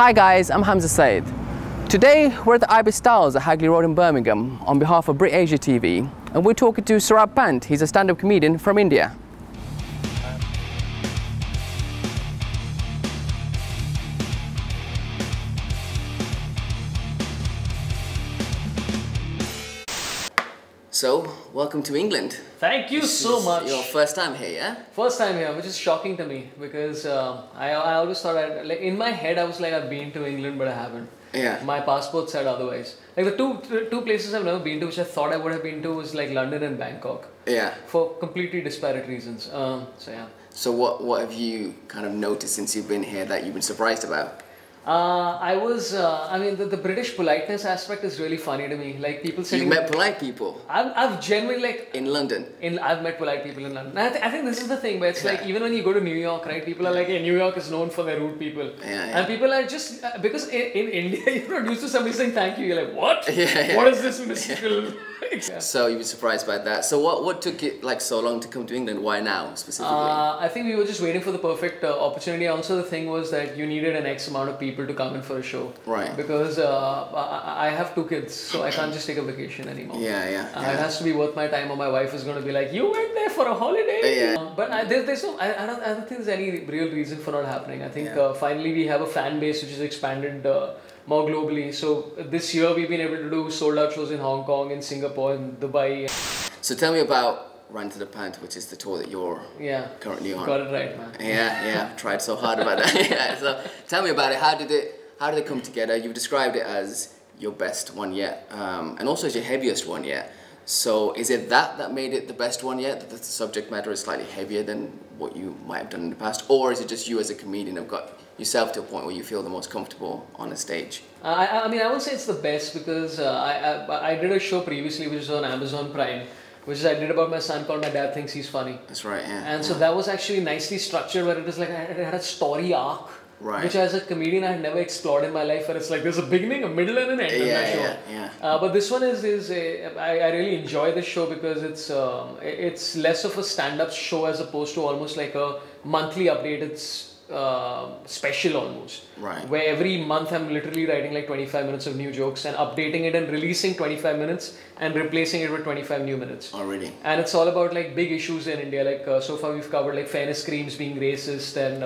Hi guys, I'm Hamza Said. Today we're at the Ibis Styles at Hagley Road in Birmingham on behalf of BritAsia TV, and we're talking to Sorabh Pant. He's a stand-up comedian from India. So, welcome to England. Thank you so much. Your first time here, yeah? First time here, which is shocking to me because I always thought like in my head I was like I've been to England but I haven't. Yeah. My passport said otherwise. Like the two places I've never been to, which I thought I would have been to, was like London and Bangkok. Yeah. For completely disparate reasons. So yeah. So what have you kind of noticed since you've been here that you've been surprised about? I mean, the British politeness aspect is really funny to me. Like people sitting. You've met polite people? I've genuinely like. In London? I've met polite people in London. I think this is the thing where it's like, even when you go to New York, right? People are like, hey, New York is known for their rude people. Yeah. And people are just, because in India, you're not used to somebody saying thank you. You're like, what? Yeah. What is this mystical... So you were surprised by that. So what took it like so long to come to England? Why now specifically? I think we were just waiting for the perfect opportunity. Also, the thing was that you needed an X amount of people to come in for a show. Right. Because I have 2 kids, so I can't just take a vacation anymore. Yeah. It has to be worth my time, or my wife is going to be like, you went there for a holiday. Yeah. But there's no. I don't think there's any real reason for not happening. I think finally we have a fan base which is expanded more globally. So this year we've been able to do sold out shows in Hong Kong, in Singapore, in Dubai. So tell me about Rant which is the tour that you're currently on. Got it right, man. Yeah. Tried so hard about that. Yeah. So tell me about it. How did it come together? You've described it as your best one yet, and also as your heaviest one yet. So is it that made it the best one yet? That the subject matter is slightly heavier than what you might have done in the past, or is it just you as a comedian have got yourself to a point where you feel the most comfortable on a stage? I mean, I won't say it's the best because I did a show previously which was on Amazon Prime, which I did about my son called My Dad Thinks He's Funny. That's right, yeah. And so that was actually nicely structured, where it was like it had a story arc. Right. Which as a comedian I had never explored in my life, where it's like there's a beginning, a middle and an end of that show. Yeah. But this one I really enjoy this show because it's less of a stand-up show as opposed to almost like a monthly updated special almost. Right. Where every month I'm literally writing like 25 minutes of new jokes and updating it and releasing 25 minutes and replacing it with 25 new minutes. Oh, really? And it's all about like big issues in India. Like so far we've covered like fairness creams being racist, and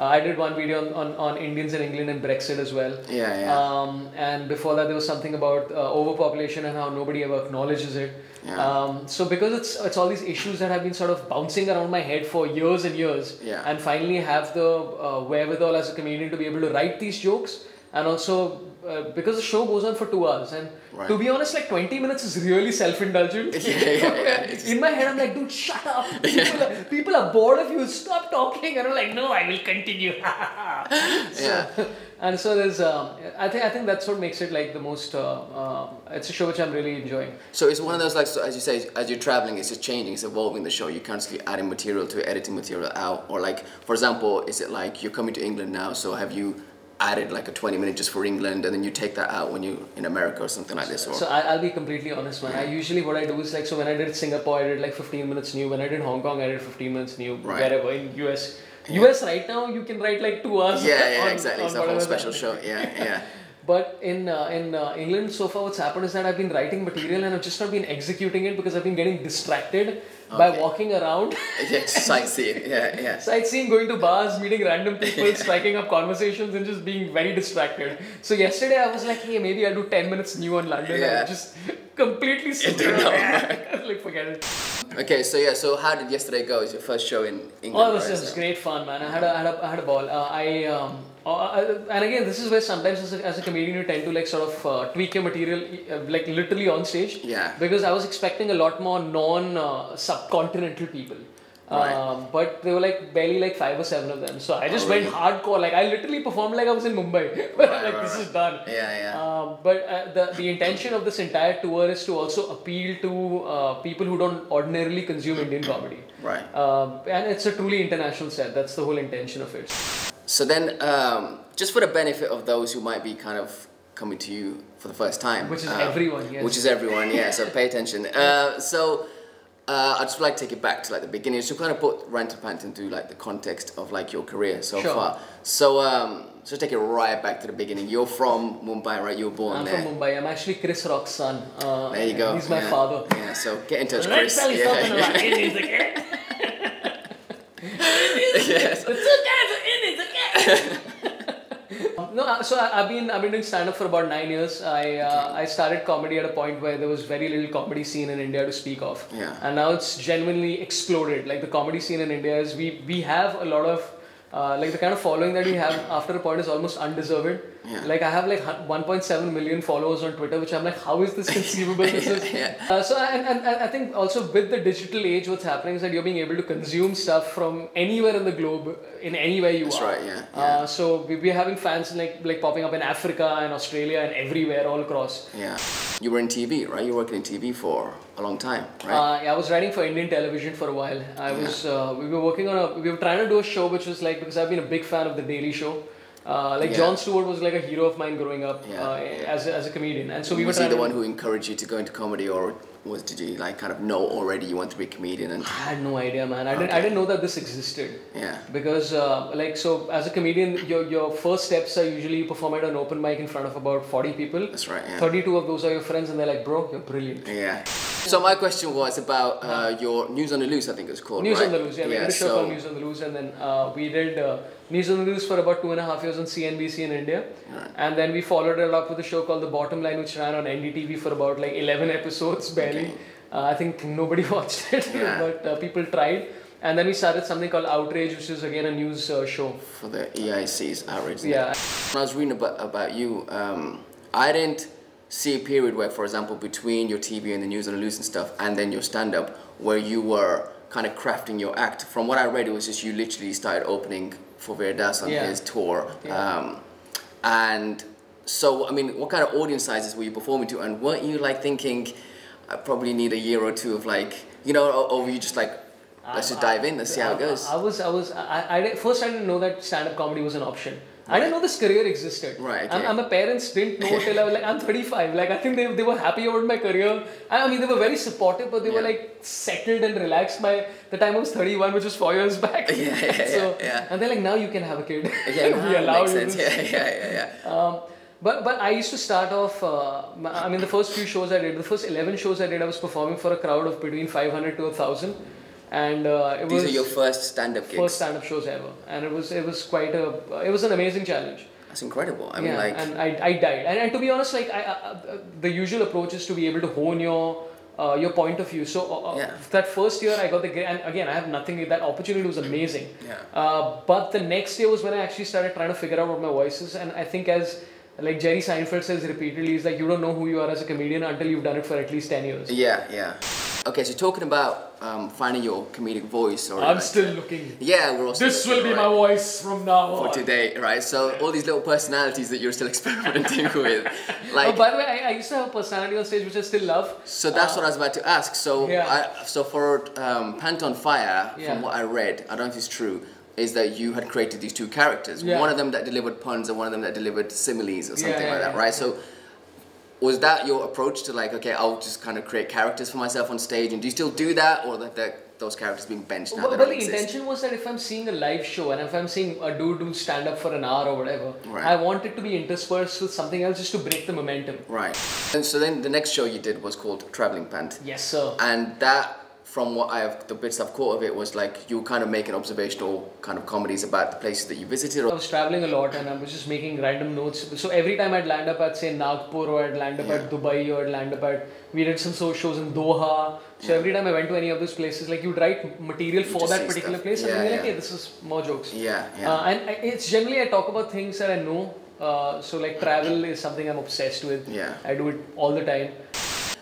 I did one video on Indians in England and Brexit as well. Yeah. And before that there was something about overpopulation and how nobody ever acknowledges it. Yeah. So because it's all these issues that have been sort of bouncing around my head for years and years, and finally have the wherewithal as a comedian to be able to write these jokes, and also because the show goes on for 2 hours, and to be honest, like 20 minutes is really self-indulgent. In my head I'm like, dude, shut up. People are bored of you, stop talking. And I'm like, no, I will continue. And so there's I think that's what makes it like the most it's a show which I'm really enjoying. So it's one of those, like, so as you say, as you're traveling, it's just changing, it's evolving the show. You're constantly adding material to it, editing material out, or like, for example, is it like you're coming to England now, so have you added like a 20-minute just for England and then you take that out when you're in America or something like this? Or? So I'll be completely honest, man. I usually, what I do is like, so when I did Singapore I did like 15 minutes new, when I did Hong Kong I did 15 minutes new, wherever. In US right now you can write like 2 hours. Exactly. It's a whole special show. Yeah. But in England so far what's happened is that I've been writing material and I've just not been executing it because I've been getting distracted by walking around. Sightseeing. Sightseeing, going to bars, meeting random people, striking up conversations and just being very distracted. So yesterday I was like, hey, maybe I'll do 10 minutes new on London. And just completely like, forget it. Okay, so how did yesterday go? It's your first show in England. Oh, it was great fun, man. I had a ball. And again, this is where sometimes as a comedian you tend to like sort of tweak your material like literally on stage. Yeah. Because I was expecting a lot more non-subcontinental people. But there were like barely like 5 or 7 of them. So I just went hardcore. Like I literally performed like I was in Mumbai. This is done. But the intention of this entire tour is to also appeal to people who don't ordinarily consume Indian comedy. Right. And it's a truly international set. That's the whole intention of it. So then, just for the benefit of those who might be kind of coming to you for the first time. Which is everyone, yes. Which is everyone, yeah. So pay attention. So I'd just like to take it back to like the beginning, so kind of put Rant and Pant into like the context of like your career so far. So take it right back to the beginning. You're from Mumbai, right? You were born there. I'm from Mumbai. I'm actually Chris Rock's son. There you go. He's my father. Yeah, so get in touch, Let's Chris. tell you something about Indians again. Yes. The two guys are Indians again. No, so I've been doing stand-up for about 9 years. I started comedy at a point where there was very little comedy scene in India to speak of. Yeah. And now it's genuinely exploded. Like the comedy scene in India is, we have a lot of, like the kind of following that we have after a point is almost undeserved. Yeah. Like I have like 1.7 million followers on Twitter, which I'm like, how is this conceivable? So I think also with the digital age, what's happening is that you're being able to consume stuff from anywhere in the globe, in anywhere you That's are. right, yeah. So we're having fans like popping up in Africa and Australia and everywhere, all across. Yeah. You were in TV, right? You were working in TV for a long time, right? Yeah, I was writing for Indian television for a while. We were trying to do a show which was like, because I've been a big fan of The Daily Show. Jon Stewart was like a hero of mine growing up as a comedian, and so we were. Was he the one who encouraged you to go into comedy, or did you like kind of know already you want to be a comedian? And I had no idea, man. I didn't know that this existed. Yeah. Because so as a comedian, your first steps are usually you perform at an open mic in front of about 40 people. That's right. Yeah. 32 of those are your friends, and they're like, "Bro, you're brilliant." Yeah. So my question was about your News on the Loose, I think it's called. News right? on the Loose. Yeah, we did a show called News on the Loose, and then we did News on the Loose for about 2.5 years on CNBC in India, and then we followed it up with a show called The Bottom Line, which ran on NDTV for about like 11 episodes barely. Okay. I think nobody watched it, but people tried. And then we started something called Outrage, which is again a news show. For the EIC's Outrage. Yeah. When I was reading about you, I didn't see a period where, for example, between your TV and the News on the Loose and stuff, and then your stand-up, where you were kind of crafting your act. From what I read, it was just you literally started opening for BritAsia on his tour. Yeah. And so, I mean, what kind of audience sizes were you performing to? And weren't you like thinking, I probably need a year or two of like, you know, or were you just like, let's just dive in, let's see how it goes? First I didn't know that stand-up comedy was an option. Right. I didn't know this career existed. Right. Okay. And my parents didn't know till I was like, I'm 35. Like, I think they were happy about my career. I mean, they were very supportive, but they were like settled and relaxed by the time I was 31, which was 4 years back. And they're like, now you can have a kid. Yeah, we allow you sense. this. But I used to start off, I mean, the first few shows I did, the first 11 shows I did, I was performing for a crowd of between 500 to 1,000. And these are your first stand-up gigs? First stand-up shows ever, and it was it was an amazing challenge. That's incredible. I mean, like, and I died. And to be honest, like the usual approach is to be able to hone your point of view. So that first year I got the and again I have nothing. That opportunity was amazing. But the next year was when I actually started trying to figure out what my voice is, and I think as like Jerry Seinfeld says repeatedly, is like you don't know who you are as a comedian until you've done it for at least 10 years. Yeah. Okay, so talking about finding your comedic voice, or I'm still looking. Yeah, we're also. This will be my voice from now on. For today, right? So all these little personalities that you're still experimenting with, like. Oh, by the way, I used to have a personality on stage which I still love. So that's what I was about to ask. So so for Pant on Fire, from what I read, I don't know if it's true, is that you had created these two characters. One of them that delivered puns and one of them that delivered similes or something like that, right? So was that your approach to like, okay, I'll just kind of create characters for myself on stage, and do you still do that, or that those characters being benched now? Well, the intention was that if I'm seeing a live show and if I'm seeing a dude do stand up for an hour or whatever, I want it to be interspersed with something else just to break the momentum. Right. And so then the next show you did was called Traveling Pant. Yes, sir. And that, from what the bits I've caught of it, was like you kind of making observational kind of comedies about the places that you visited. I was traveling a lot and I was just making random notes. So every time I'd land up at say Nagpur, or I'd land up at Dubai, or I'd land up at, we did some shows in Doha. So every time I went to any of those places, like you'd write material for that particular place, and then you're like, hey, this is more jokes. And it's generally I talk about things that I know. So like travel is something I'm obsessed with. I do it all the time.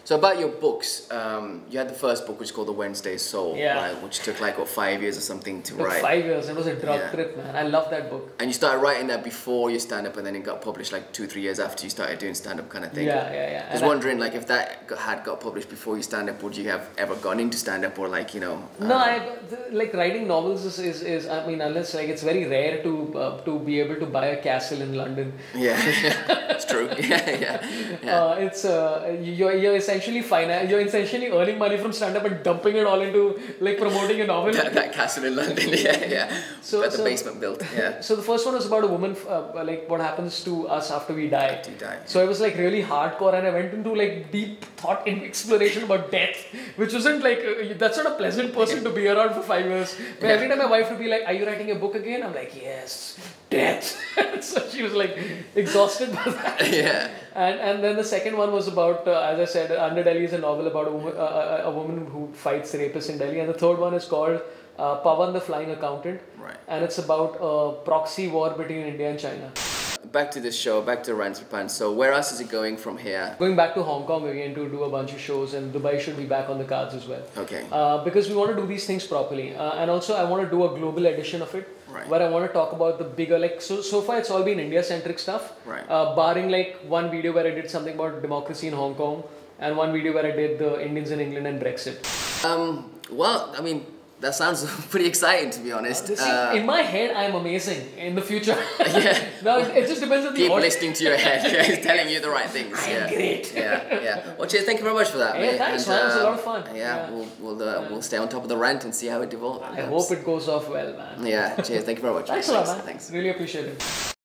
So about your books, you had the first book which is called The Wednesday Soul, right, which took like 5 years or something to write. 5 years, it was a drug trip, man. I love that book. And you started writing that before your stand-up, and then it got published like 2-3 years after you started doing stand-up kind of thing. I was wondering, like, if that had got published before you stand-up, would you have ever gone into stand-up, or like, you know? No, like writing novels is I mean, unless like it's very rare to be able to buy a castle in London. It's true. It's you're essentially essentially you're essentially earning money from stand-up and dumping it all into like promoting a novel. That castle in London, yeah. Got the basement built, yeah. So the first one was about a woman, like what happens to us after we die. After you die. So it was like really hardcore, and I went into like deep thought and exploration about death, which wasn't like, that's not a pleasant person to be around for 5 years. But every time my wife would be like, are you writing a book again? I'm like, yes, death. So she was like exhausted by that. Yeah. And then the second one was about, as I said, Under Delhi is a novel about a woman who fights rapists in Delhi. And the third one is called Pawan the Flying Accountant. Right. And it's about a proxy war between India and China. Back to this show, back to Rant. So where else is it going from here? Going back to Hong Kong again to do a bunch of shows, and Dubai should be back on the cards as well. Okay. Because we want to do these things properly. And also I want to do a global edition of it. Right. Where I want to talk about the bigger, like, so far it's all been India-centric stuff. Right. Barring like one video where I did something about democracy in Hong Kong, and one video where I did the Indians in England and Brexit. Well, I mean, that sounds pretty exciting, to be honest. In my head, I'm amazing. In the future, yeah. Now it just depends on the Keep listening to your head. Yeah, it's telling you the right things. I'm great. Yeah. Well, cheers. Thank you very much for that, Yeah, mate. thanks, man. It was a lot of fun. Yeah. We'll stay on top of the Rant and see how it develops. I hope it goes off well, man. Yeah. Cheers. Thank you very much. Thanks a lot, man. Thanks. Really appreciate it.